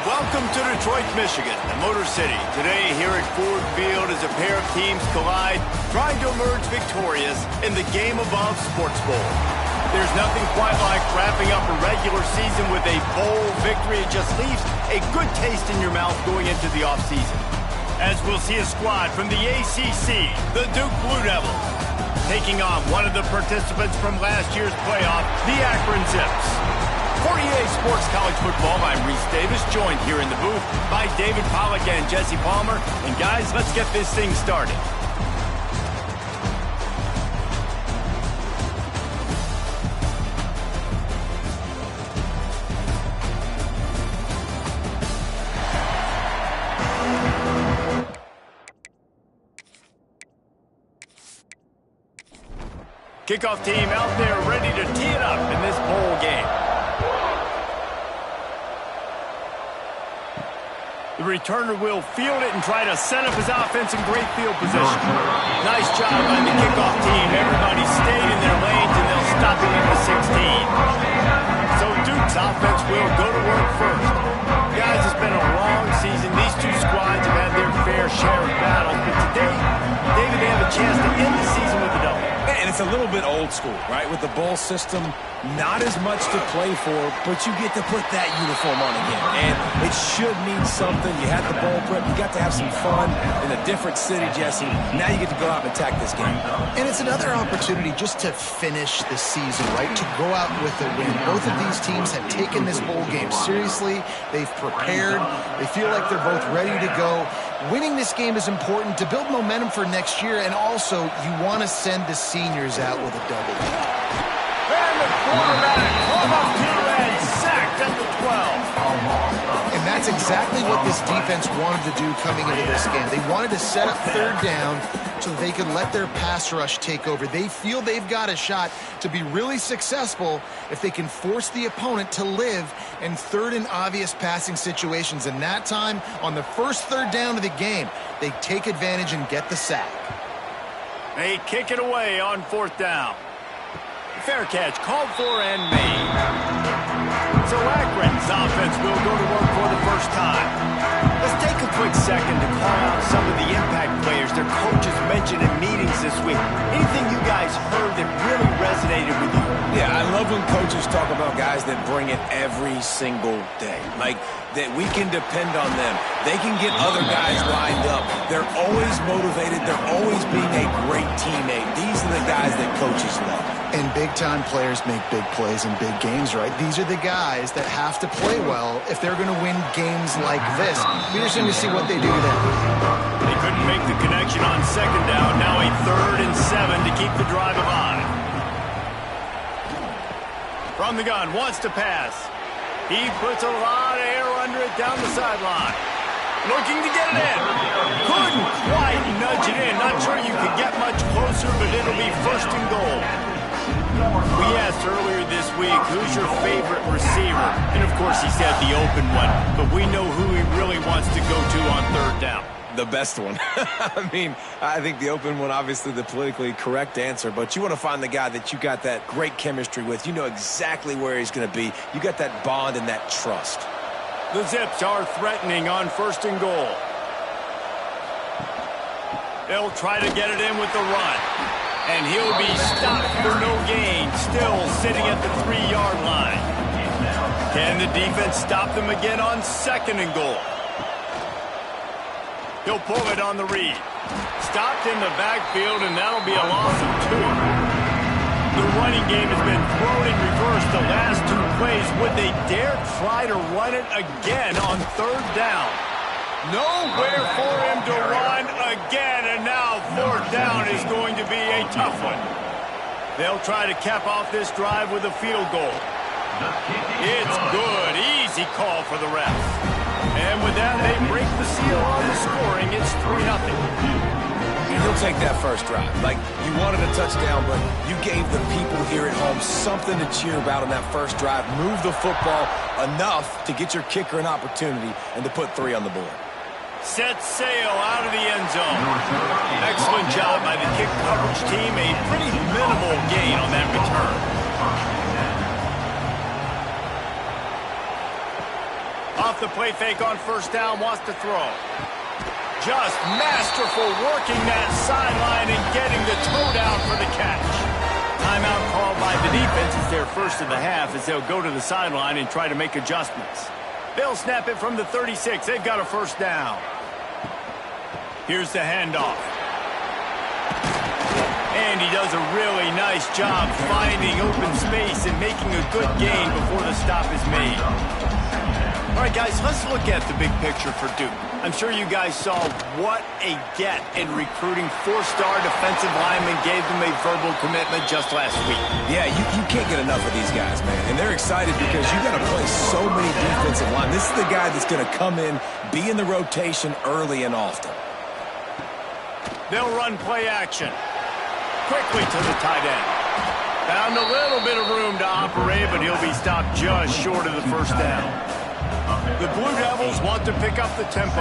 Welcome to Detroit, Michigan, the Motor City. Today here at Ford Field as a pair of teams collide, trying to emerge victorious in the Game Above Sports Bowl. There's nothing quite like wrapping up a regular season with a bowl victory. It just leaves a good taste in your mouth going into the offseason. As we'll see a squad from the ACC, the Duke Blue Devils, taking on one of the participants from last year's playoff, the Akron Zips. For EA Sports College Football, I'm Reese Davis, joined here in the booth by David Pollack and Jesse Palmer. And guys, let's get this thing started. Kickoff team out there ready to tee it up in this bowl game. The returner will field it and try to set up his offense in great field position. Nice job by the kickoff team. Everybody stayed in their lanes, and they'll stop him at the 16. So Duke's offense will go to work first. Guys, it's been a long season. These two squads have had their fair share of battles, but today, David, they have a chance to end the season with a double. And it's a little bit old school, right? With the bowl system, not as much to play for, but you get to put that uniform on again. And it should mean something. You had the bowl prep. You got to have some fun in a different city, Jesse. Now you get to go out and attack this game. And it's another opportunity just to finish the season, right? To go out with a win. Both of these teams have taken this bowl game seriously. They've prepared. They feel like they're both ready to go. Winning this game is important to build momentum for next year, and also you want to send the seniors out with a double. And the quarterback caught up to and sacked at the 12. And that's exactly what this defense wanted to do coming into this game. They wanted to set up third down so that they could let their pass rush take over. They feel they've got a shot to be really successful if they can force the opponent to live in third and obvious passing situations. And that time, on the first third down of the game, they take advantage and get the sack. They kick it away on fourth down. Fair catch called for and made. So Akron's offense will go to work for the first time. Let's take a quick second to call out some of the impact players their coaches mentioned in meetings this week. Anything you guys heard that really resonated with you? Yeah, I love when coaches talk about guys that bring it every single day. Like, that we can depend on them. They can get other guys lined up. They're always motivated. They're always being a great teammate. These are the guys that coaches love. And big-time players make big plays in big games, right? These are the guys that have to play well if they're going to win games like this. Be interesting to see what they do then. They couldn't make the connection on second down. Now a 3rd and 7 to keep the drive alive. From the gun, wants to pass. He puts a lot of air under it down the sideline. Looking to get it in. Couldn't quite nudge it in. Not sure you could get much closer, but it'll be first and goal. We asked earlier this week, who's your favorite receiver? And, of course, he said the open one. But we know who he really wants to go to on third down. The best one. I mean, I think the open one, obviously the politically correct answer, but you want to find the guy that you got that great chemistry with. You know exactly where he's going to be. You got that bond and that trust. The Zips are threatening on first and goal. They'll try to get it in with the run. And he'll be stopped for no gain, still sitting at the 3-yard line. Can the defense stop them again on second and goal? He'll pull it on the read. Stopped in the backfield, and that'll be a loss of 2. The running game has been thrown in reverse the last 2 plays. Would they dare try to run it again on third down? Nowhere for him to run again, and now fourth down is going to be a tough one. They'll try to cap off this drive with a field goal. It's good. Easy call for the refs. And with that, they break the seal on the scoring. It's 3-0. And he'll take that first drive. Like, you wanted a touchdown, but you gave the people here at home something to cheer about on that first drive. Move the football enough to get your kicker an opportunity and to put 3 on the board. Set sail out of the end zone. Excellent job by the kick coverage team. A pretty minimal gain on that return. Off the play fake on first down, wants to throw. Just masterful working that sideline and getting the toe down for the catch. Timeout called by the defense. It's their first of the half as they'll go to the sideline and try to make adjustments. They'll snap it from the 36. They've got a first down. Here's the handoff. And he does a really nice job finding open space and making a good gain before the stop is made. All right, guys, let's look at the big picture for Duke. I'm sure you guys saw what a get in recruiting. 4-star defensive linemen gave them a verbal commitment just last week. Yeah, you can't get enough of these guys, man. And they're excited because you got to play so many defensive line. This is the guy that's going to come in, be in the rotation early and often. They'll run play action. Quickly to the tight end. Found a little bit of room to operate, but he'll be stopped just short of the first down. The Blue Devils want to pick up the tempo.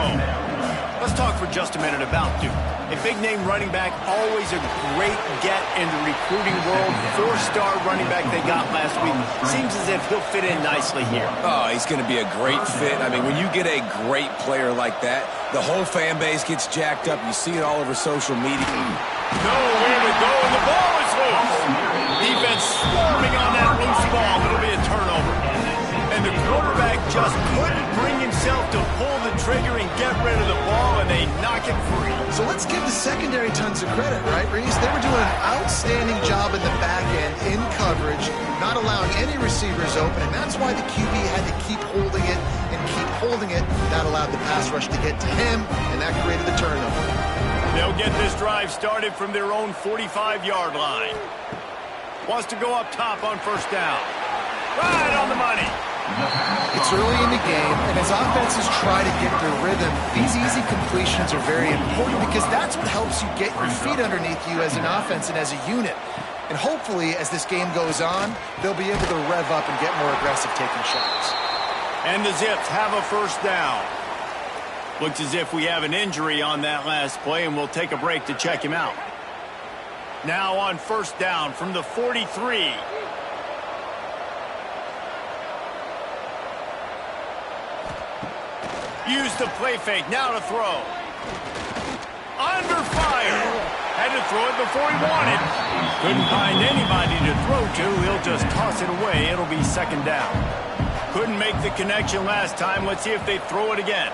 Let's talk for just a minute about Duke. A big-name running back, always a great get in the recruiting world. 4-star running back they got last week. Seems as if he'll fit in nicely here. Oh, he's going to be a great fit. I mean, when you get a great player like that, the whole fan base gets jacked up. You see it all over social media. Nowhere to go, and the ball is loose. Defense swarming on that loose ball. It'll be a turnover. And the quarterback just couldn't bring himself to pull the trigger and get rid of the ball, and they knock it free. So let's give the secondary tons of credit, right, Reese? They were doing an outstanding job in the back end, in coverage, not allowing any receivers open, and that's why the QB had to keep holding it and keep holding it. That allowed the pass rush to get to him, and that created the turnover. They'll get this drive started from their own 45-yard line. Wants to go up top on first down. Right on the money. It's early in the game, and as offenses try to get their rhythm, these easy completions are very important because that's what helps you get your feet underneath you as an offense and as a unit. And hopefully, as this game goes on, they'll be able to rev up and get more aggressive taking shots. And the Zips have a first down. Looks as if we have an injury on that last play, and we'll take a break to check him out. Now on first down from the 43. Use the play fake, now to throw. Under fire. Had to throw it before he wanted. Couldn't find anybody to throw to. He'll just toss it away. It'll be second down. Couldn't make the connection last time. Let's see if they throw it again.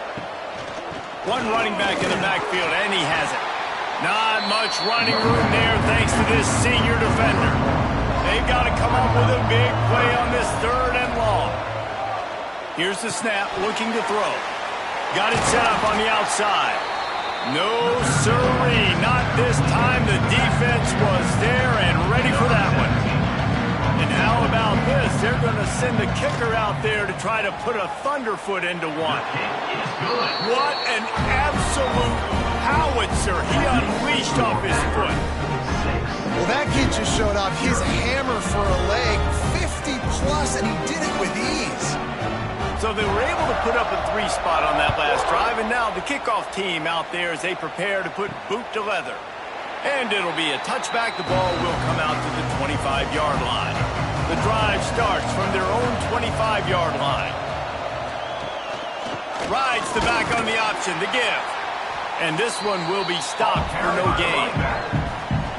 One running back in the backfield, and he has it. Not much running room there thanks to this senior defender. They've got to come up with a big play on this third and long. Here's the snap, looking to throw. Got it set up on the outside. No, sirree, not this time. The defense was there and ready for that one. And How about this? They're going to send the kicker out there to try to put a thunderfoot into one. What an absolute howitzer he unleashed off his foot. Well, that kid just showed off his hammer for a leg, 50-plus, and he did it with ease. So they were able to put up a 3-spot on that last drive, and now the kickoff team out there as they prepare to put boot to leather. And it'll be a touchback. The ball will come out to the 25-yard line. The drive starts from their own 25-yard line. Rides the back on the option to give. And this one will be stopped for no gain.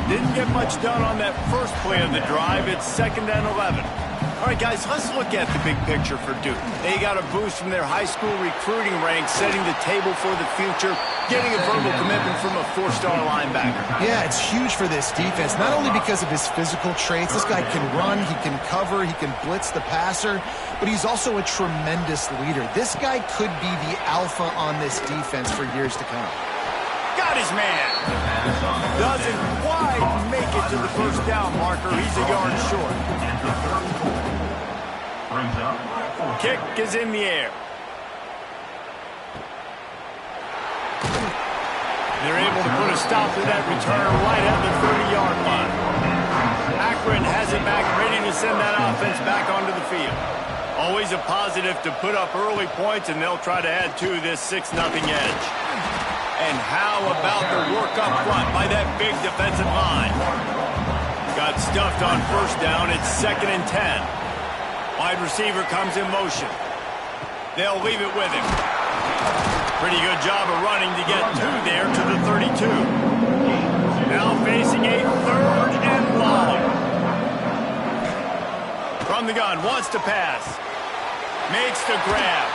Didn't get much done on that first play of the drive. It's 2nd and 11. All right, guys, let's look at the big picture for Duke. They got a boost from their high school recruiting ranks, setting the table for the future, getting a verbal commitment from a 4-star linebacker. Yeah, it's huge for this defense, not only because of his physical traits. This guy can run, he can cover, he can blitz the passer, but he's also a tremendous leader. This guy could be the alpha on this defense for years to come. Got his man. Doesn't quite make it to the first down marker. He's a yard short. Kick is in the air. They're able to put a stop to that return right at the 30-yard line. Akron has it back, ready to send that offense back onto the field. Always a positive to put up early points, and they'll try to add to this 6-0 edge. And how about the work up front by that big defensive line? Got stuffed on first down. It's 2nd and 10. Wide receiver comes in motion. They'll leave it with him. Pretty good job of running to get there to the 32. Now facing a 3rd and long. From the gun, wants to pass. Makes the grab.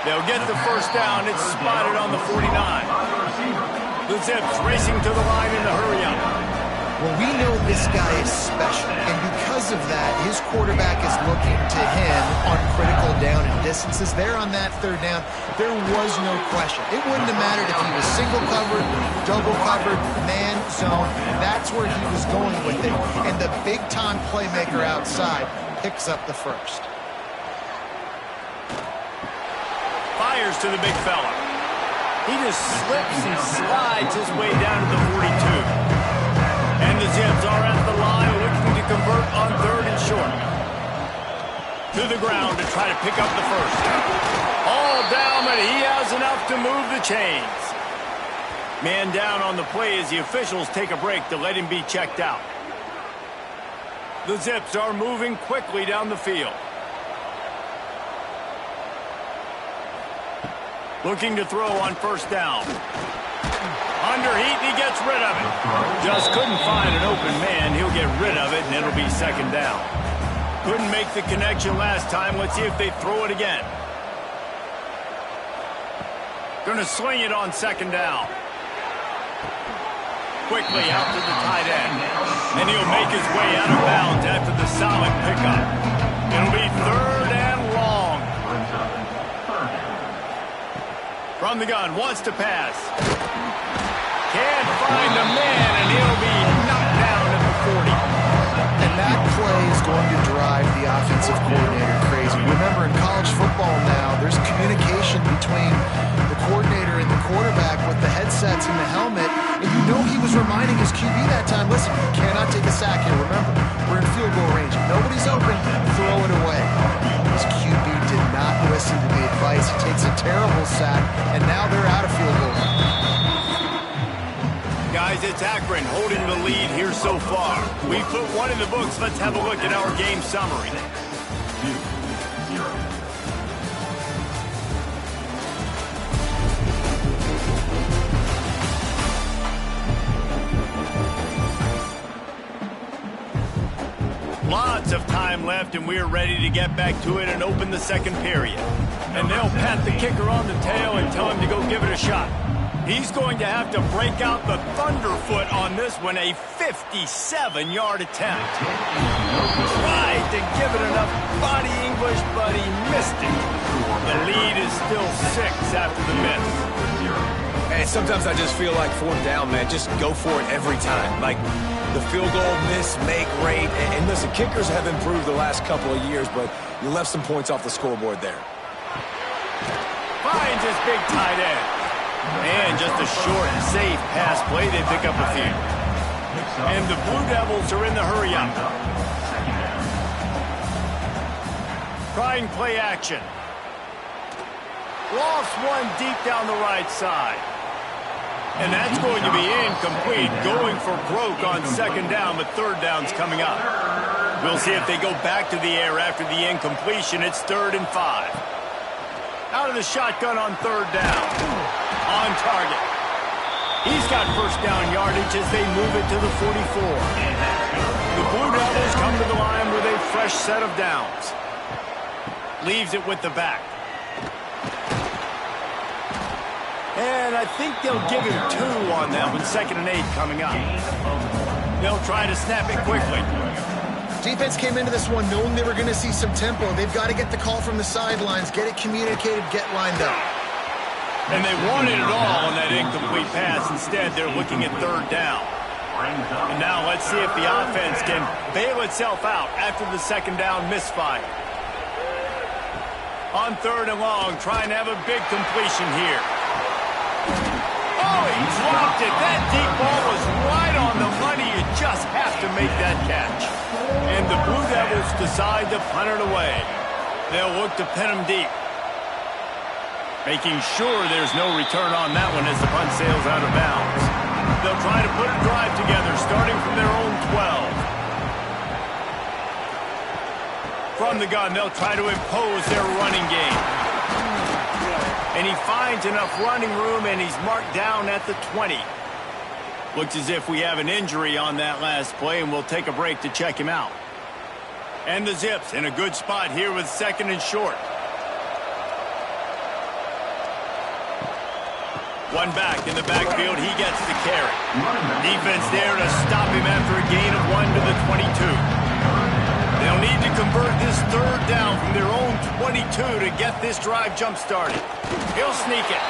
They'll get the first down. It's spotted on the 49. The Zips racing to the line in the hurry-up. Well, we know this guy is special, and because of that, his quarterback is looking to him on critical down and distances. There on that 3rd down, there was no question. It wouldn't have mattered if he was single covered, double covered, man zone. That's where he was going with it, and the big-time playmaker outside picks up the first. Fires to the big fella. He just slips and slides his way down to the 42. And the Zips are at the line looking to convert on 3rd and short. To the ground to try to pick up the first. All down, but he has enough to move the chains. Man down on the play as the officials take a break to let him be checked out. The Zips are moving quickly down the field. Looking to throw on first down. Under heat, and he gets rid of it. Just couldn't find an open man. He'll get rid of it, and it'll be 2nd down. Couldn't make the connection last time. Let's see if they throw it again. Going to sling it on 2nd down. Quickly out to the tight end. And he'll make his way out of bounds after the solid pickup. It'll be 3rd and long. From the gun, wants to pass. Can't find a man, and he'll be knocked down at the 40. And that play is going to drive the offensive coordinator crazy. Remember, in college football now, there's communication between the coordinator and the quarterback with the headsets and the helmet, and you know he was reminding his QB that time, listen, you cannot take a sack here. Remember, we're in field goal range. If nobody's open, throw it away. His QB did not listen to the advice. He takes a terrible sack, and now they're out of field goal range. Guys, it's Akron holding the lead here so far. We put one in the books. Let's have a look at our game summary. Lots of time left, and we're ready to get back to it and open the 2nd period. And they'll pat the kicker on the tail and tell him to go give it a shot. He's going to have to break out the thunderfoot on this one, a 57-yard attempt. Tried to give it enough body English, but he missed it. The lead is still 6 after the miss. Hey, sometimes I just feel like 4th down, man. Just go for it every time. Like, the field goal miss-make rate. And listen, kickers have improved the last couple of years, but you left some points off the scoreboard there. Finds his big tight end. And just a short, safe pass play. They pick up a few. And the Blue Devils are in the hurry-up. Trying play action. Lofts one deep down the right side. And that's going to be incomplete. Going for broke on second down, but third down's coming up. We'll see if they go back to the air after the incompletion. It's 3rd and 5. Out of the shotgun on 3rd down. On target. He's got first down yardage as they move it to the 44. The Blue Devils come to the line with a fresh set of downs. Leaves it with the back. And I think they'll give him 2 on that one. 2nd and 8 coming up. They'll try to snap it quickly. Defense came into this one knowing they were going to see some tempo. They've got to get the call from the sidelines, get it communicated, get lined up. And they wanted it all on that incomplete pass. Instead, they're looking at 3rd down. And now let's see if the offense can bail itself out after the 2nd down misfire. On 3rd and long, trying to have a big completion here. Oh, he dropped it. That deep ball was right on the money. You just have to make that catch. And the Blue Devils decide to punt it away. They'll look to pin him deep. Making sure there's no return on that one as the punt sails out of bounds. They'll try to put a drive together, starting from their own 12. From the gun, they'll try to impose their running game. And he finds enough running room, and he's marked down at the 20. Looks as if we have an injury on that last play, and we'll take a break to check him out. And the Zips in a good spot here with 2nd and short. One back in the backfield. He gets the carry. Defense there to stop him after a gain of 1 to the 22. They'll need to convert this 3rd down from their own 22 to get this drive jump-started. He'll sneak it.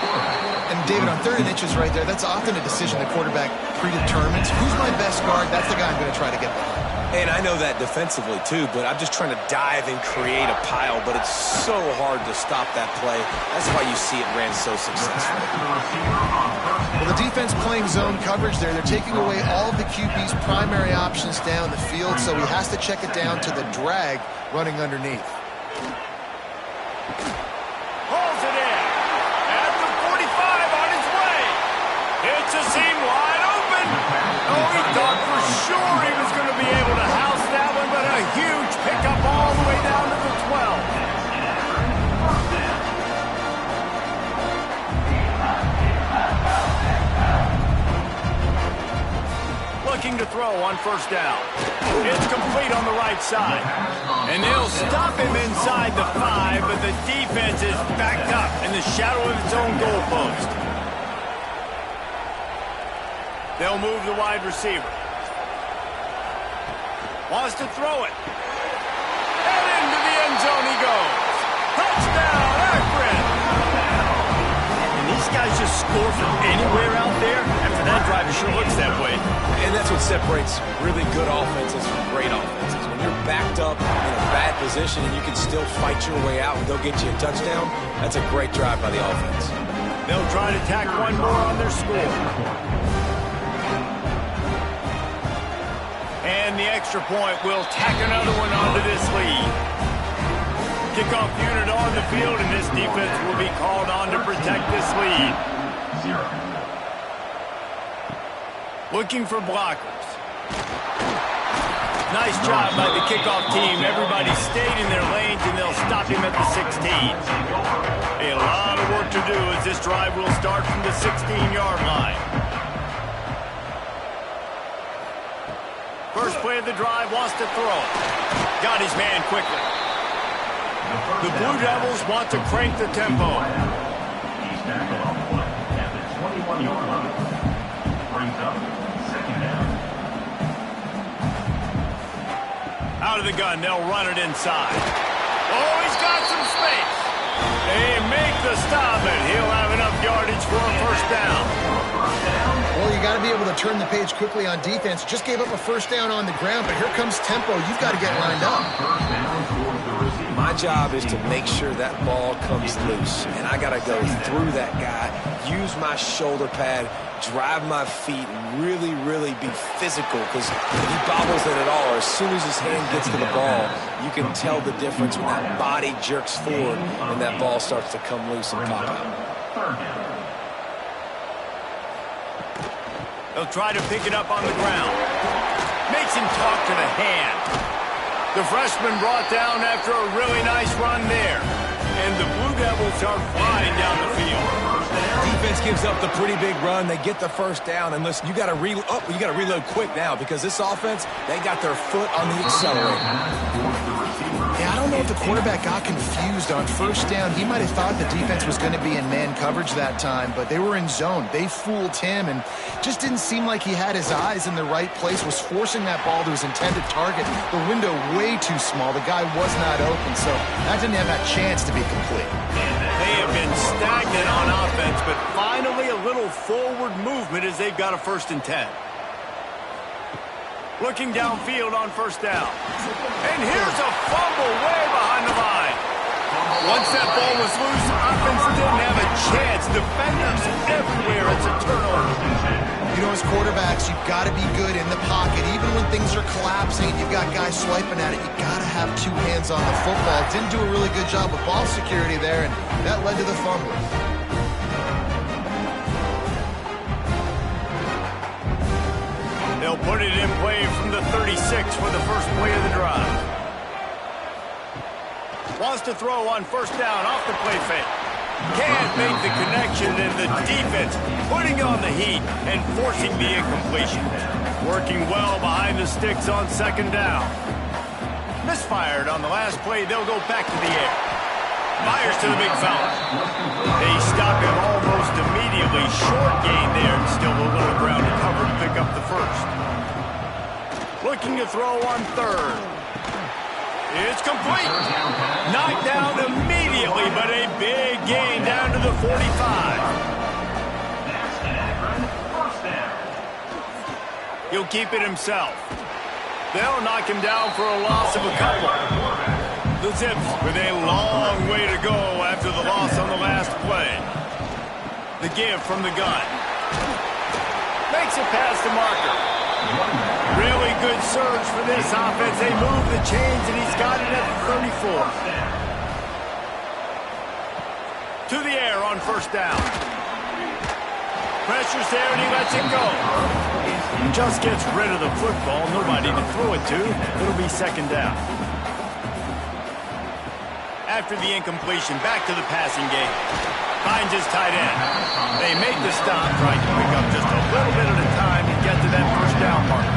And, David, on 3rd and inches right there, that's often a decision the quarterback predetermines. Who's my best guard? That's the guy I'm going to try to get behind. And I know that defensively, too, but I'm just trying to dive and create a pile, but it's so hard to stop that play. That's why you see it ran so successfully. Well, the defense playing zone coverage there. They're taking away all of the QB's primary options down the field, so he has to check it down to the drag running underneath. Pulls it in. At the 45 on his way. It's a seam wide open. Oh, he thought for sure he was going to be able to house that one, but a huge pickup all the way down to the 12. Looking to throw on 1st down. It's complete on the right side. And they'll stop him inside the 5, but the defense is backed up in the shadow of its own goalpost. They'll move the wide receiver. Wants to throw it. And into the end zone he goes. Touchdown, Akron! And these guys just score from anywhere out there. After that drive, it sure looks that way. And that's what separates really good offenses from great offenses. When you're backed up in a bad position and you can still fight your way out and go get you a touchdown, that's a great drive by the offense. They'll try to tack one more on their score. And the extra point will tack another one onto this lead. Kickoff unit on the field, and this defense will be called on to protect this lead. Looking for blockers. Nice job by the kickoff team. Everybody stayed in their lanes, and they'll stop him at the 16. A lot of work to do as this drive will start from the 16-yard line. First play of the drive, wants to throw. Got his man quickly. The Blue Devils want to crank the tempo. Out of the gun, they'll run it inside. Oh, he's got some space. They make the stop, and he'll have enough yardage for a 1st down. Well, you got to be able to turn the page quickly on defense. Just gave up a first down on the ground, but here comes tempo. You've got to get lined up. My job is to make sure that ball comes loose, and I got to go through that guy, use my shoulder pad, drive my feet, really, really be physical, because if he bobbles it at all, or as soon as his hand gets to the ball, you can tell the difference when that body jerks forward and that ball starts to come loose and pop out. They'll try to pick it up on the ground. Makes him talk to the hand. The freshman brought down after a really nice run there. And the Blue Devils are flying down the field. Defense gives up the pretty big run. They get the first down. And listen, you got to reload quick now, because this offense, they got their foot on the accelerator. Yeah, I don't know if the quarterback got confused on first down. He might have thought the defense was going to be in man coverage that time, but they were in zone. They fooled him, and just didn't seem like he had his eyes in the right place, was forcing that ball to his intended target. The window way too small. The guy was not open, so that didn't have that chance to be complete. They have been stagnant on offense, but finally a little forward movement as they've got a 1st and 10. Looking downfield on first down. And here's a fumble way behind the line. Once that ball was loose, offense didn't have a chance. Defenders everywhere. It's a turnover. You know, as quarterbacks, you've got to be good in the pocket. Even when things are collapsing, you've got guys swiping at it. You've got to have 2 hands on the football. Didn't do a really good job with ball security there, and that led to the fumble. They'll put it in play from the 36 for the first play of the drive. Wants to throw on first down off the play fake. Can't make the connection, and the defense putting on the heat and forcing the incompletion. Working well behind the sticks on 2nd down. Misfired on the last play. They'll go back to the air. Fires to the big fella. They stop him almost immediately. Short gain there, and still a little ground to cover to pick up the 1st. Looking to throw on 3rd. It's complete. Knocked down immediately, but a big gain down to the 45. He'll keep it himself. They'll knock him down for a loss of a couple. The Zips with a long way to go after the loss on the last play. The give from the gun. Makes it past the marker. Really good surge for this offense. They move the chains, and he's got it at the 34. To the air on first down. Pressure's there, and he lets it go. Just gets rid of the football. Nobody to throw it to. It'll be 2nd down. After the incompletion, back to the passing game. Finds his tight end. They make the stop, trying to pick up just a little bit at a time to get to that first down marker.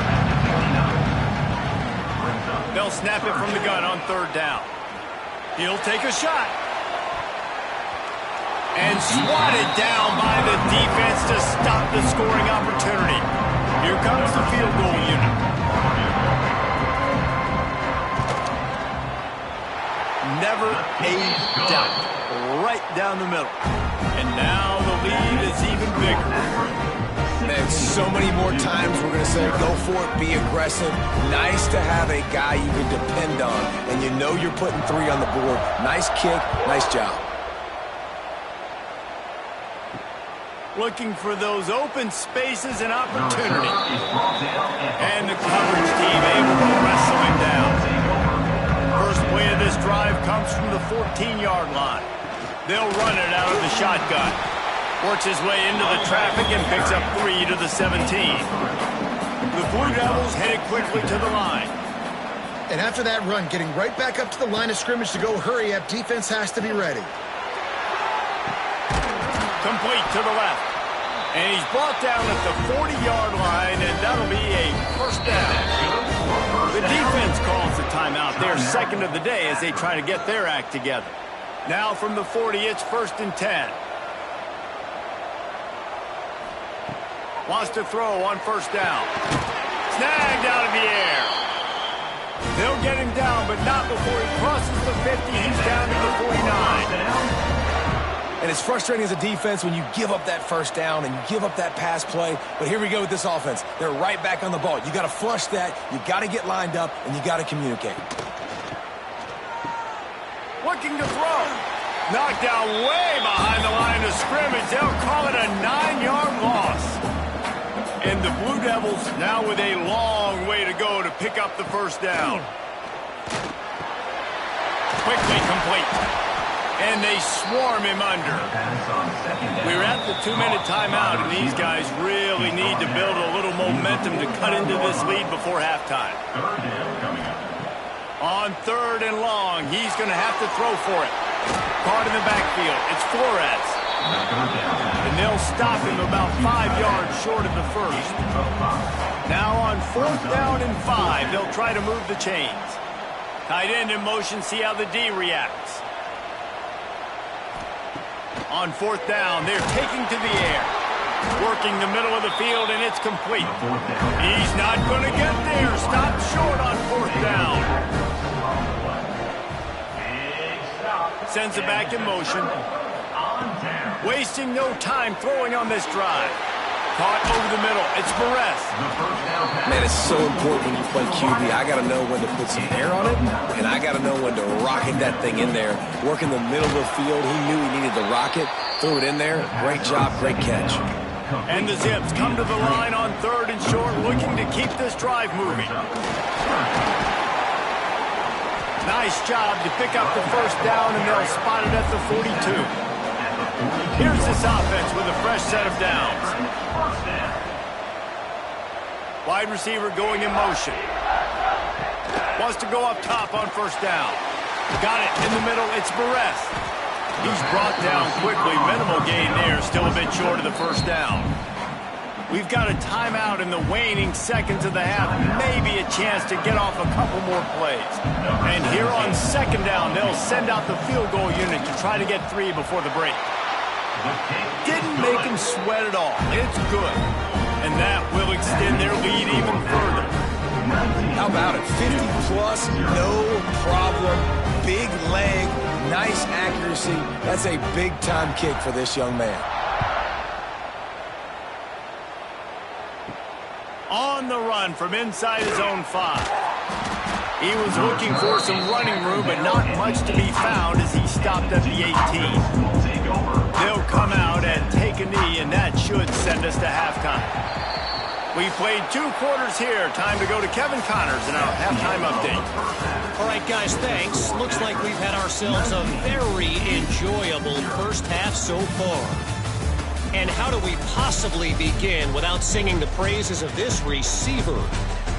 They'll snap it from the gun on 3rd down. He'll take a shot. And swatted down by the defense to stop the scoring opportunity. Here comes the field goal unit. Never a doubt. Right down the middle. And now the lead is even bigger. Man, so many more times we're going to say, go for it, be aggressive. Nice to have a guy you can depend on. And you know you're putting 3 on the board. Nice kick, nice job. Looking for those open spaces and opportunity. And the coverage team able to wrestle him down. First play of this drive comes from the 14-yard line. They'll run it out of the shotgun. Works his way into the traffic and picks up 3 to the 17. The Blue Devils headed quickly to the line. And after that run, getting right back up to the line of scrimmage to go hurry up, defense has to be ready. Complete to the left. And he's brought down at the 40-yard line, and that'll be a first down. The defense calls the timeout, their 2nd of the day, as they try to get their act together. Now from the 40, it's 1st and 10. Wants to throw on first down. Snagged out of the air. They'll get him down, but not before he crosses the 50. He's down to the 49. And it's frustrating as a defense when you give up that first down and you give up that pass play. But here we go with this offense. They're right back on the ball. You got to flush that. You got to get lined up, and you got to communicate. Looking to throw. Knocked down way behind the line of scrimmage. They'll call it a 9-yard loss. And the Blue Devils now with a long way to go to pick up the first down. Quickly complete. And they swarm him under. We're at the 2-minute timeout, and these guys really need to build a little momentum to cut into this lead before halftime. On 3rd and long, he's going to have to throw for it. Caught in the backfield. It's Flores. And they'll stop him about 5 yards short of the first. Now on 4th down and 5, they'll try to move the chains. Tight end in motion, see how the D reacts. On 4th down, they're taking to the air. Working the middle of the field, and it's complete. He's not going to get there. Stopped short on 4th down. Sends it back in motion. Wasting no time throwing on this drive. Caught over the middle. It's Perez. Man, it's so important when you play QB. I got to know when to put some air on it, and I got to know when to rocket that thing in there. Working the middle of the field, he knew he needed to rocket. Threw it in there. Great job, great catch. And the Zips come to the line on 3rd and short, looking to keep this drive moving. Nice job to pick up the first down, and they'll spot it at the 42. Here's this offense with a fresh set of downs. Wide receiver going in motion. Wants to go up top on 1st down. Got it in the middle. It's Perez. He's brought down quickly. Minimal gain there. Still a bit short of the first down. We've got a timeout in the waning seconds of the half. Maybe a chance to get off a couple more plays. And here on 2nd down, they'll send out the field goal unit to try to get 3 before the break. Didn't make him sweat at all. It's good. And that will extend their lead even further. How about it? 50-plus, no problem. Big leg, nice accuracy. That's a big-time kick for this young man. On the run from inside his own 5. He was looking for some running room, but not much to be found as he stopped at the 18. They'll come out and take a knee, and that should send us to halftime. We played 2 quarters here. Time to go to Kevin Connors in our halftime update. All right, guys, thanks. Looks like we've had ourselves a very enjoyable first half so far. And how do we possibly begin without singing the praises of this receiver?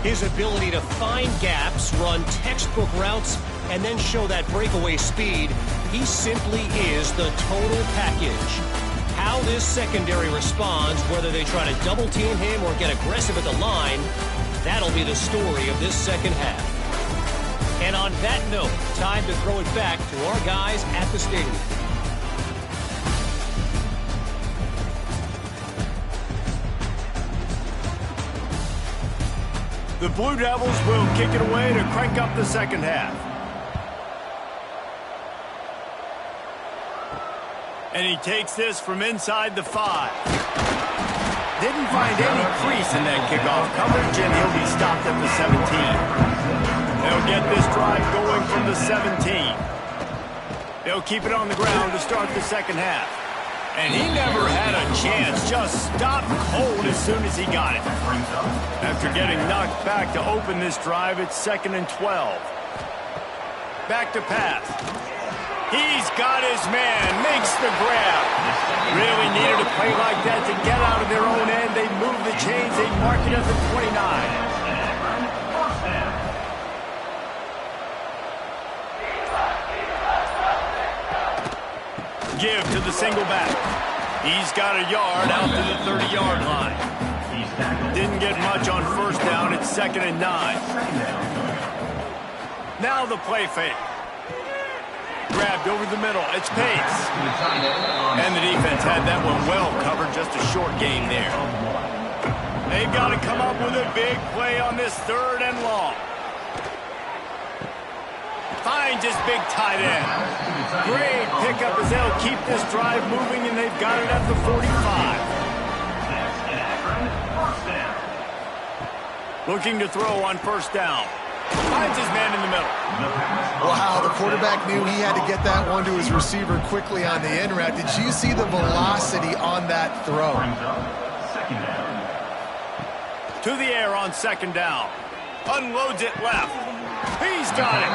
His ability to find gaps, run textbook routes, and then show that breakaway speed. He simply is the total package. How this secondary responds, whether they try to double team him or get aggressive at the line, that'll be the story of this second half. And on that note, time to throw it back to our guys at the stadium. The Blue Devils will kick it away to crank up the second half. And he takes this from inside the 5. Didn't find any crease in that kickoff coverage, and he'll be stopped at the 17. They'll get this drive going from the 17. They'll keep it on the ground to start the second half. And he never had a chance, just stopped cold as soon as he got it. After getting knocked back to open this drive, it's 2nd and 12. Back to pass. He's got his man, makes the grab. Really needed a play like that to get out of their own end. They move the chains, they mark it at the 29. Give to the single back. He's got a yard out to the 30-yard line. Didn't get much on 1st down. It's 2nd and 9. Now the play fake. Grabbed over the middle. It's Pace. And the defense had that one well covered. Just a short gain there. They've got to come up with a big play on this 3rd and long. Finds his big tight end. Great pickup as they'll keep this drive moving, and they've got it at the 45. Looking to throw on first down. Finds his man in the middle. Wow, the quarterback knew he had to get that one to his receiver quickly on the in route. Did you see the velocity on that throw? To the air on second down. Unloads it left. He's got it.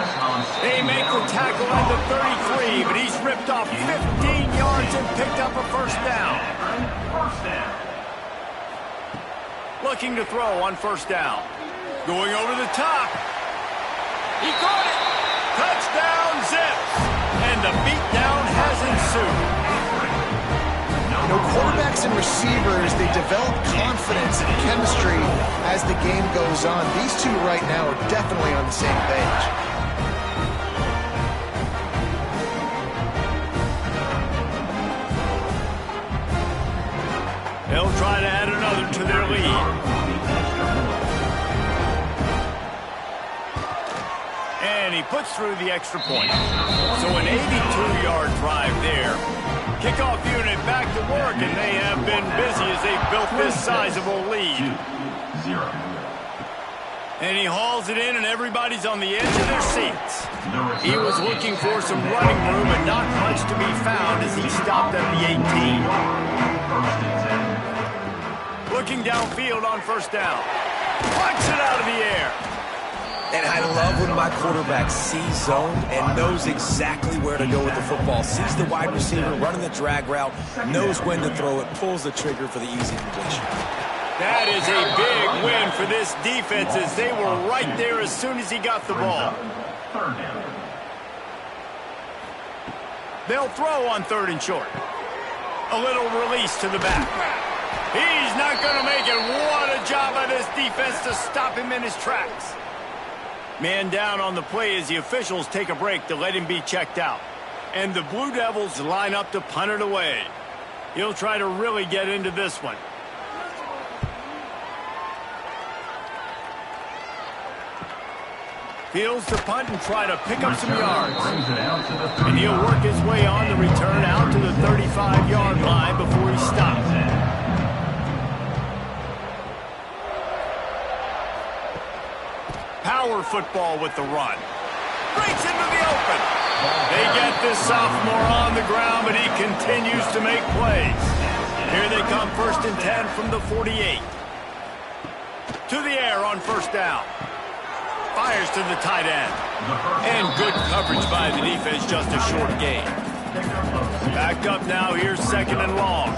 They make the tackle at the 33, but he's ripped off 15 yards and picked up a first down. Looking to throw on first down. Going over the top. He caught it. Touchdown, Zips. And the beatdown has ensued. You know, quarterbacks and receivers, they develop confidence and chemistry as the game goes on. These two right now are definitely on the same page. They'll try to add another to their lead. And he puts through the extra point. So an 82-yard drive there. Kickoff unit back to work, and they have been busy as they've built this sizable lead. 2-0. And he hauls it in, and everybody's on the edge of their seats. He was looking for some running room, and not much to be found as he stopped at the 18. Looking downfield on first down. Punch it out of the air. And I love when my quarterback sees zone and knows exactly where to go with the football. Sees the wide receiver running the drag route, knows when to throw it, pulls the trigger for the easy completion. That is a big win for this defense as they were right there as soon as he got the ball. They'll throw on third and short. A little release to the back. He's not going to make it. What a job by this defense to stop him in his tracks. Man down on the play as the officials take a break to let him be checked out. And the Blue Devils line up to punt it away. He'll try to really get into this one. Fields to punt and try to pick up some yards. And he'll work his way on the return out to the 35-yard line before he stops. Power football with the run. Breaks into the open. They get this sophomore on the ground, but he continues to make plays. Here they come, 1st and 10 from the 48. To the air on first down. Fires to the tight end. And good coverage by the defense, just a short gain. Backed up now, here's 2nd and long.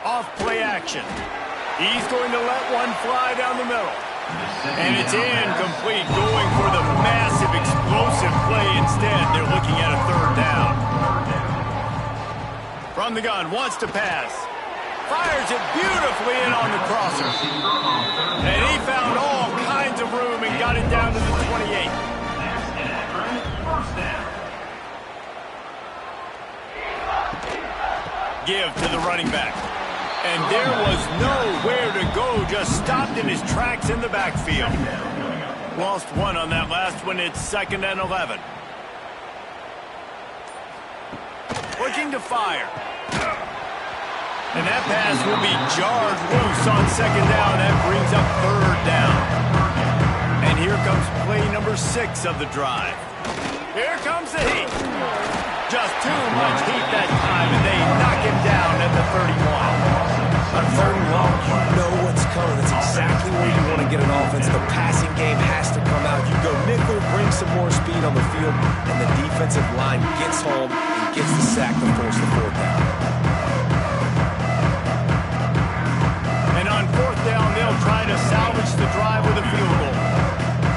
Off play action. He's going to let one fly down the middle. And it's incomplete, going for the massive explosive play instead. They're looking at a 3rd down. From the gun, wants to pass. Fires it beautifully in on the crosser. And he found all kinds of room and got it down to the 28. Give to the running back. And there was nowhere to go, just stopped in his tracks in the backfield. Lost one on that last one. It's 2nd and 11. Looking to fire. And that pass will be jarred loose on 2nd down. That brings up 3rd down. And here comes play number 6 of the drive. Here comes the heat. Just too much heat that time, and they knock him down at the 31. On 3rd and long, you know what's coming. That's exactly where you want to get an offense. The passing game has to come out. You go nickel, bring some more speed on the field, and the defensive line gets home and gets the sack to force the 4th down. And on 4th down, they'll try to salvage the drive with a field goal.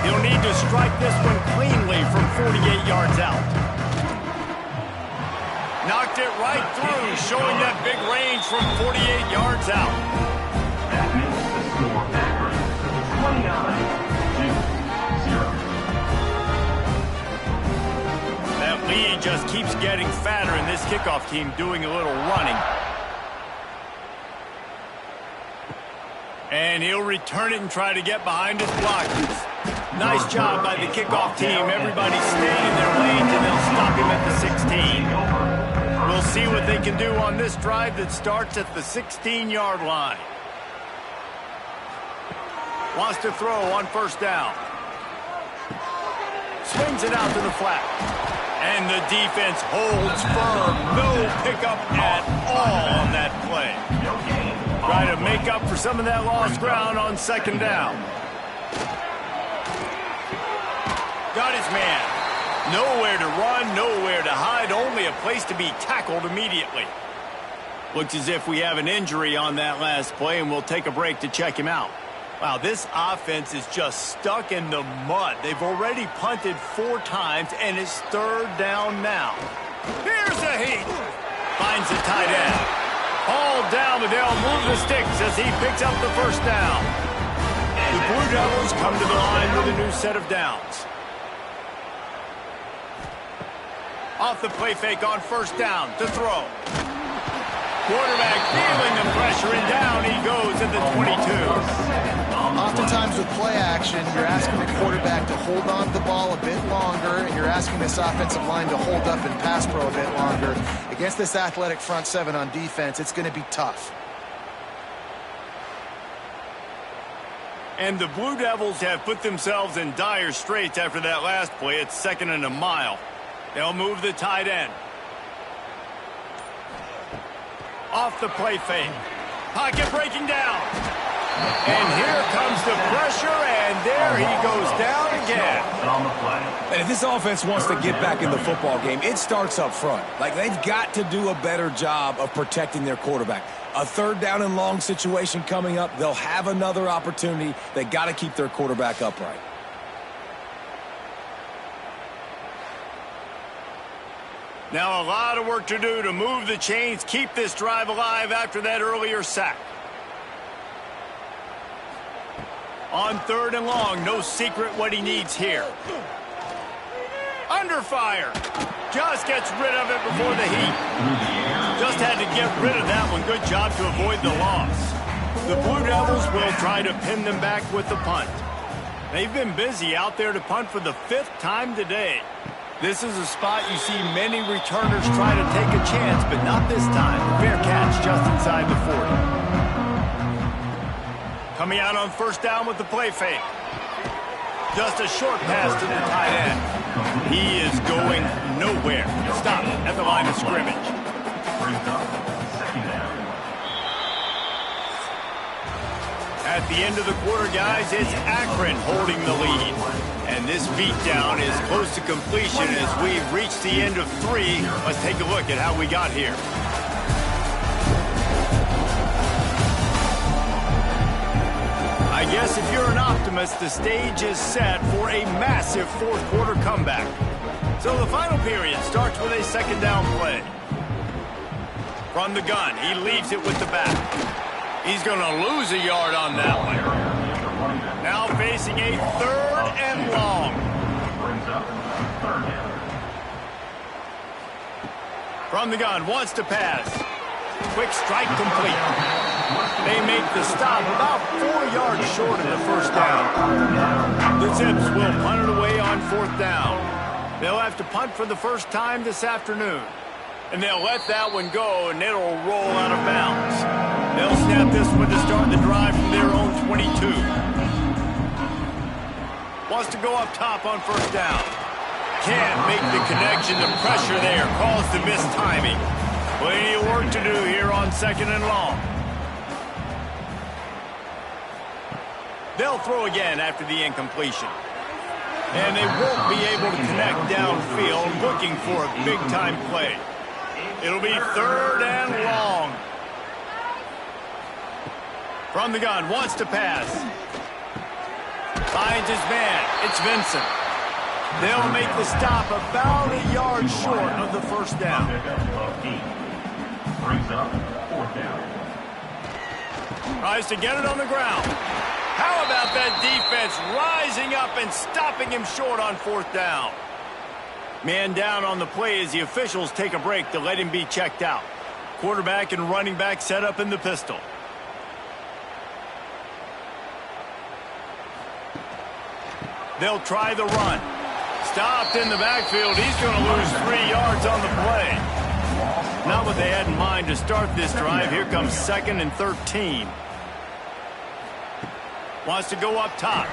He'll need to strike this one cleanly from 48 yards out. Knocked it right through, showing that big range from 48 yards out. That makes the score Akron 29-0. That lead just keeps getting fatter, and this kickoff team doing a little running. And he'll return it and try to get behind his blockers. Nice job by the kickoff team. Everybody staying in their lanes, and they'll stop him at the 16. We'll see what they can do on this drive that starts at the 16-yard line. Wants to throw on first down. Swings it out to the flat. And the defense holds firm. No pickup at all on that play. Try to make up for some of that lost ground on second down. Got his man. Nowhere to run, nowhere to hide, only a place to be tackled immediately. Looks as if we have an injury on that last play, and we'll take a break to check him out. Wow, this offense is just stuck in the mud. They've already punted 4 times, and it's third down now. Here's a heat. Finds the tight end. All down, but they'll move the sticks as he picks up the first down. The Blue Devils come to the line with a new set of downs. Off the play fake on first down to throw. Quarterback feeling the pressure, and down he goes at the 22. Oftentimes with play action, you're asking the quarterback to hold on to the ball a bit longer, and you're asking this offensive line to hold up and pass pro a bit longer. Against this athletic front seven on defense, it's going to be tough. And the Blue Devils have put themselves in dire straits after that last play. It's 2nd and a mile. They'll move the tight end. Off the play fake. Pocket breaking down. And here comes the pressure, and there he goes down again. And if this offense wants to get back in the football game, it starts up front. Like, they've got to do a better job of protecting their quarterback. A third down and long situation coming up. They'll have another opportunity. They got to keep their quarterback upright. Now a lot of work to do to move the chains, keep this drive alive after that earlier sack. On third and long, no secret what he needs here. Under fire. Just gets rid of it before the heat. Just had to get rid of that one. Good job to avoid the loss. The Blue Devils will try to pin them back with the punt. They've been busy out there to punt for the 5th time today. This is a spot you see many returners try to take a chance, but not this time. Fair catch just inside the 40. Coming out on first down with the play fake. Just a short pass to the tight end. He is going nowhere. Stop at the line of scrimmage. At the end of the quarter, guys, it's Akron holding the lead. And this beatdown is close to completion as we've reached the end of 3. Let's take a look at how we got here. I guess if you're an optimist, the stage is set for a massive 4th quarter comeback. So the final period starts with a 2nd down play. From the gun, he leaves it with the back. He's going to lose a yard on that one. Now facing a 3rd and long. From the gun, wants to pass. Quick strike complete. They make the stop about 4 yards short of the first down. The Zips will punt it away on 4th down. They'll have to punt for the first time this afternoon. And they'll let that one go, and it'll roll out of bounds. They'll snap this one to start the drive from their own 22. Wants to go up top on first down. Can't make the connection. The pressure there caused the missed timing. Plenty of work to do here on 2nd and long. They'll throw again after the incompletion. And they won't be able to connect downfield, looking for a big-time play. It'll be 3rd and long. From the gun, wants to pass. Finds his man. It's Vincent. They'll make the stop about a yard short of the first down. Brings up 4th down. Tries to get it on the ground. How about that defense rising up and stopping him short on 4th down? Man down on the play as the officials take a break to let him be checked out. Quarterback and running back set up in the pistol. They'll try the run. Stopped in the backfield. He's going to lose 3 yards on the play. Not what they had in mind to start this drive. Here comes 2nd and 13. Wants to go up top.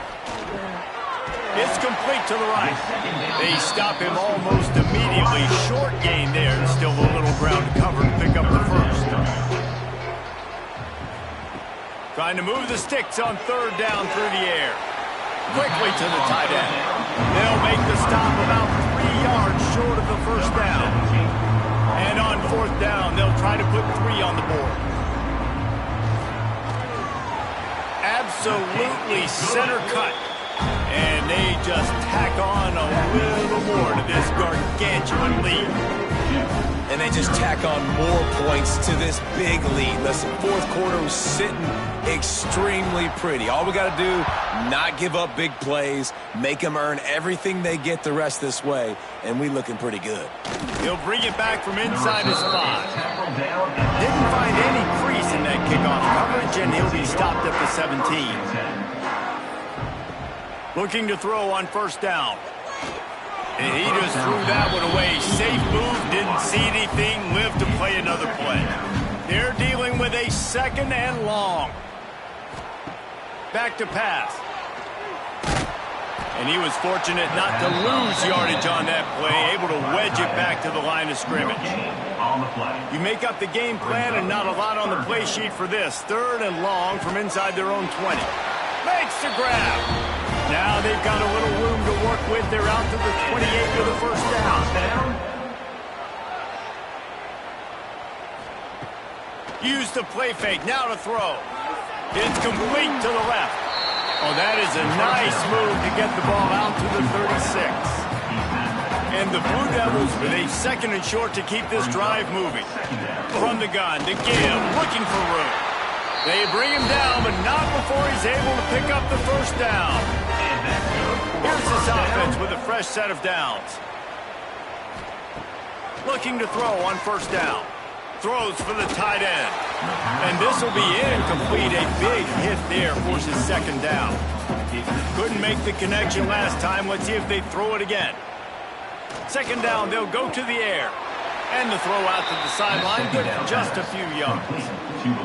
It's complete to the right. They stop him almost immediately. Short gain there. Still a little ground to cover to pick up the first. Trying to move the sticks on 3rd down through the air. Quickly to the tight end. They'll make the stop about 3 yards short of the first down. And on 4th down, they'll try to put 3 on the board. Absolutely center cut. And they just tack on a little more to this gargantuan lead. And they just tack on more points to this big lead. Listen, 4th quarter was sitting extremely pretty. All we got to do, not give up big plays, make them earn everything they get the rest this way, and we looking pretty good. He'll bring it back from inside his 5. Didn't find any crease in that kickoff coverage, and he'll be stopped at the 17. Looking to throw on 1st down. And he just threw that one away. Safe move, didn't see anything, lived to play another play. They're dealing with a 2nd and long. Back to pass. And he was fortunate not to lose yardage on that play, able to wedge it back to the line of scrimmage. You make up the game plan and not a lot on the play sheet for this. 3rd and long from inside their own 20. Makes the grab. Now they've got a little room to work with. They're out to the 28 with a 1st down. Use the play fake. Now to throw. It's complete to the left. Oh, that is a nice move to get the ball out to the 36. And the Blue Devils with a 2nd and short to keep this drive moving. From the gun to give, looking for room. They bring him down, but not before he's able to pick up the 1st down. Here's this offense with a fresh set of downs. Looking to throw on 1st down. Throws for the tight end. And this will be incomplete. A big hit there forces 2nd down. Couldn't make the connection last time. Let's see if they throw it again. 2nd down, they'll go to the air. And the throw out to the sideline, good for just a few yards.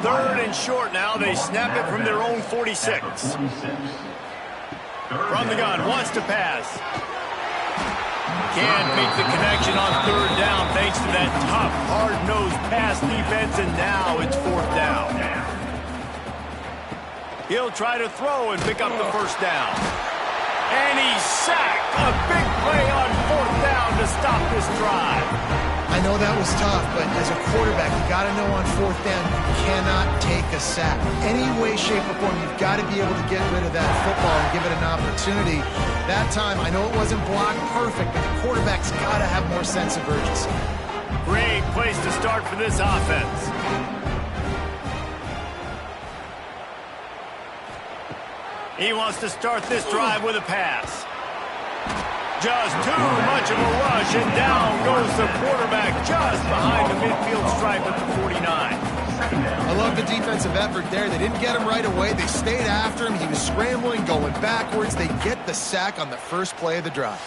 3rd and short now. They snap it from their own 46. From the gun, wants to pass. Can't make the connection on 3rd down thanks to that tough, hard-nosed pass defense, and now it's 4th down. He'll try to throw and pick up the 1st down. And he's sacked. A big play on 4th down to stop this drive. I know that was tough, but as a quarterback, you got to know on 4th down, you cannot take a sack. Any way, shape, or form, you've got to be able to get rid of that football and give it an opportunity. That time, I know it wasn't blocked perfect, but the quarterback's got to have more sense of urgency. Great place to start for this offense. He wants to start this drive with a pass. Just too much of a rush, and down goes the quarterback just behind the midfield stripe at the 49. I love the defensive effort there. They didn't get him right away. They stayed after him. He was scrambling, going backwards. They get the sack on the first play of the drive.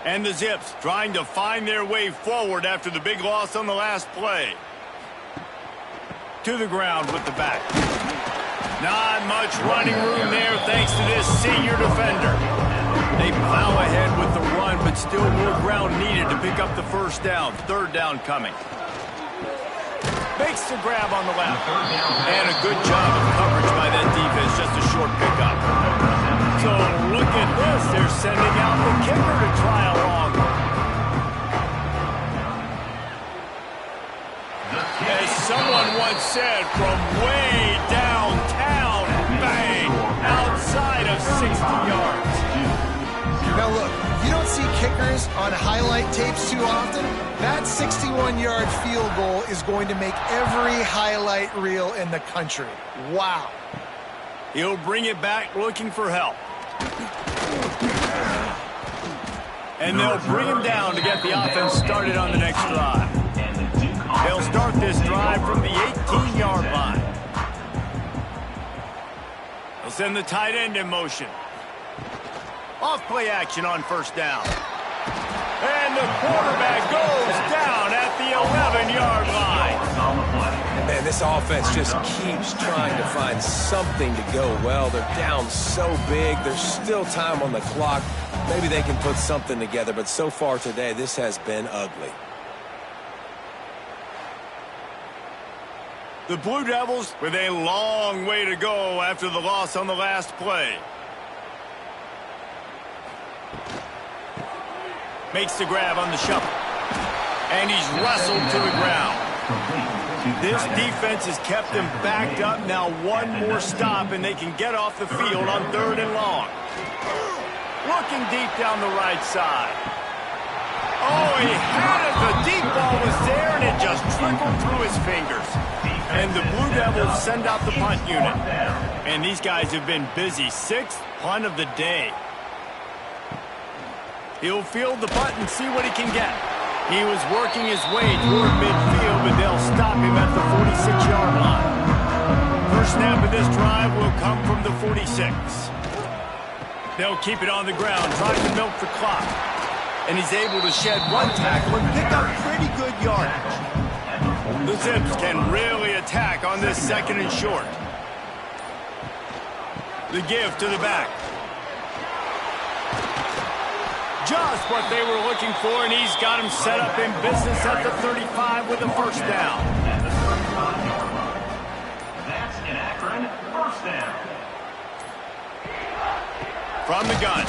And the Zips trying to find their way forward after the big loss on the last play. To the ground with the back. Not much running room there thanks to this senior defender. They plow ahead with the run, but still more ground needed to pick up the 1st down. 3rd down coming. Makes the grab on the left. And a good job of coverage by that defense. Just a short pickup. So look at this. They're sending out the kicker to try a long one. As someone once said, from way downtown, bang, outside of 60 yards. Now look, you don't see kickers on highlight tapes too often. That 61-yard field goal is going to make every highlight reel in the country. Wow. He'll bring it back looking for help. And they'll bring him down to get the offense started on the next drive. They'll start this drive from the 18-yard line. They'll send the tight end in motion. Off play action on first down. And the quarterback goes down at the 11-yard line. Man, this offense just keeps trying to find something to go well. They're down so big. There's still time on the clock. Maybe they can put something together, but so far today, this has been ugly. The Blue Devils with a long way to go after the loss on the last play. Makes the grab on the shuffle. And he's wrestled to the ground. This defense has kept them backed up. Now one more stop and they can get off the field on 3rd and long. Looking deep down the right side. Oh, he had it. The deep ball was there and it just trickled through his fingers. And the Blue Devils send out the punt unit. And these guys have been busy. 6th punt of the day. He'll field the punt and see what he can get. He was working his way toward midfield, but they'll stop him at the 46-yard line. First snap of this drive will come from the 46. They'll keep it on the ground, trying to milk the clock. And he's able to shed one tackle and pick up pretty good yardage. The Zips can really attack on this 2nd and short. The give to the back. Just what they were looking for, and he's got him set up in business at the 35 with a first down. That's an Akron first down. From the gun,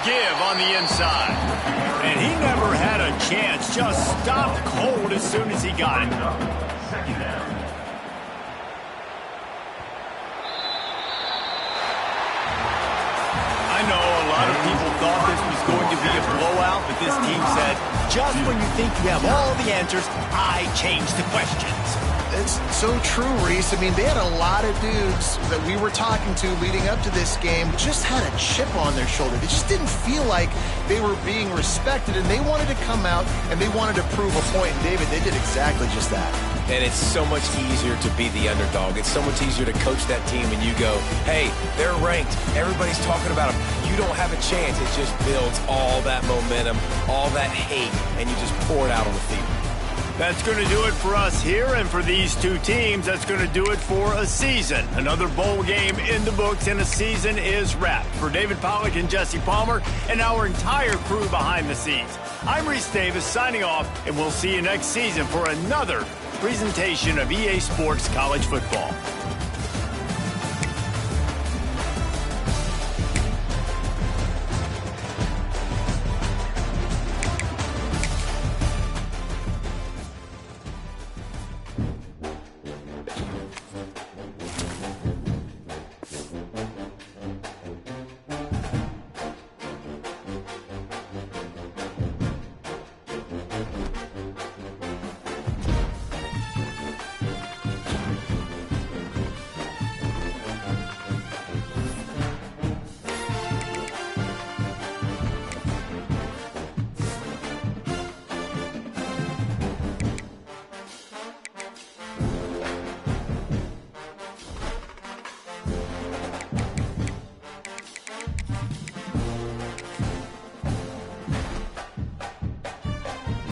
give on the inside. And he never had a chance, just stopped cold as soon as he got it. Second down. I know a lot of people thought this was going to be a blowout, but this team said, just when you think you have all the answers, I change the questions. It's so true, Reese. I mean, they had a lot of dudes that we were talking to leading up to this game just had a chip on their shoulder. They just didn't feel like they were being respected, and they wanted to come out and they wanted to prove a point. And David, they did exactly just that. And it's so much easier to be the underdog. It's so much easier to coach that team when you go, hey, they're ranked. Everybody's talking about them. You don't have a chance. It just builds all that momentum, all that hate, and you just pour it out on the field. That's going to do it for us here, and for these two teams, that's going to do it for a season. Another bowl game in the books, and a season is wrapped. For David Pollack and Jesse Palmer and our entire crew behind the scenes, I'm Reese Davis signing off, and we'll see you next season for another presentation of EA Sports College Football.